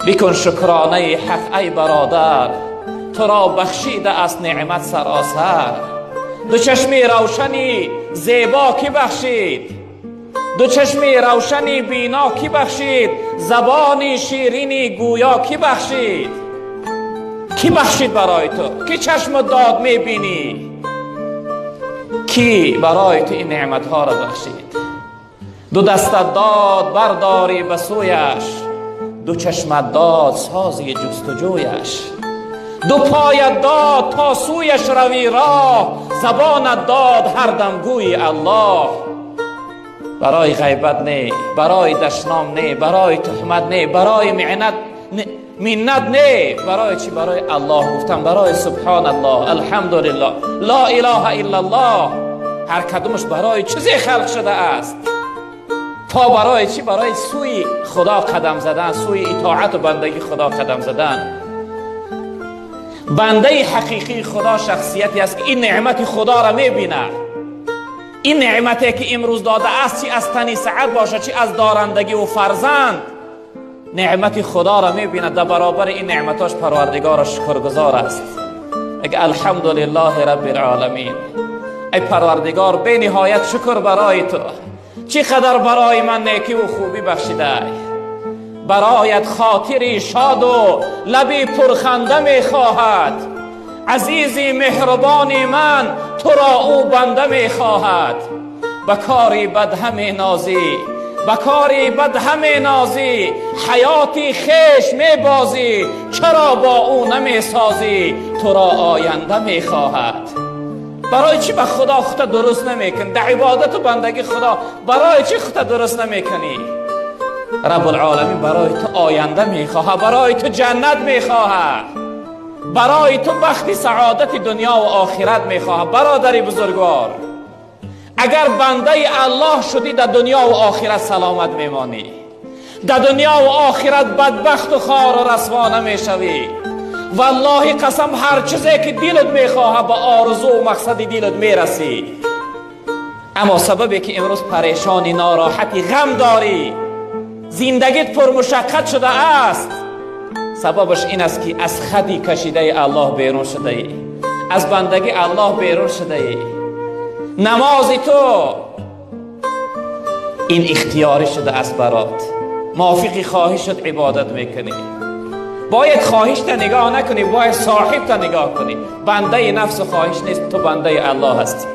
بکن شکرانه حق ای برادر، تو را بخشیده است نعمت سراسر. دو چشمی روشنی زیبا کی بخشید؟ دو چشمی روشنی بینا کی بخشید؟ زبانی شیرینی گویا کی بخشید؟ کی بخشید برای تو؟ کی چشم داد میبینی؟ کی برای تو این نعمت ها را بخشید؟ دو دست داد برداری به سویش، دو چشم داد سازی جستجویش. دو پایت داد تا سویش روی راه، زبانت داد هر دم گوی الله. برای غیبت نه، برای دشنام نه، برای تهمت نه، برای منت نه. برای چی؟ برای الله گفتم، برای سبحان الله، الحمدلله، لا اله الا الله. هر کدومش برای چیزی خلق شده است. تا برای چی؟ برای سوی خدا قدم زدن، سوی اطاعت و بندگی خدا قدم زدن. بنده حقیقی خدا شخصیتی است که این نعمت خدا را میبینه. این نعمتی که امروز داده است، چی از تنی سعد باشه، چی از دارندگی و فرزند، نعمت خدا را میبینه. در برابر این نعمتاش پروردگار شکرگزار است. اگه الحمدلله رب العالمین، ای پروردگار بی نهایت شکر برای تو، چقدر برای من نیکی و خوبی بخشیده. برایت خاطری شاد و لبی پرخنده میخواهد. عزیزی مهربانی من، تو را او بنده میخواهد. بکاری بد همه نازی، بکاری بد همه نازی، حیاتی خیش میبازی، چرا با او نمیسازی؟ تو را آینده میخواهد. برای چی به خدا خودت درست نمیکنی؟ در عبادت و بندگی خدا برای چی خودت درست نمیکنی؟ رب العالمین برای تو آینده میخواه، برای تو جنت میخواه، برای تو بخت سعادت دنیا و آخرت میخواه. برادری بزرگوار، اگر بنده الله شدی در دنیا و آخرت سلامت میمانی. در دنیا و آخرت بدبخت و خوار و رسوا نمیشوی. والله قسم هر چیزی که دلت میخواه به آرزو و مقصد دلت میرسی. اما سببی که امروز پریشانی، ناراحتی، غم داری، زندگیت پر مشقت شده است، سببش این است که از خدی کشیده الله بیرون شده ای، از بندگی الله بیرون شده ای. نمازی تو این اختیاری شده است برات، موافقی خواهی شد عبادت میکنی. باید خواهش تا نگاه نکنی، باید صاحب تا نگاه کنی. بنده نفس و خواهش نیست، تو بنده الله هستی.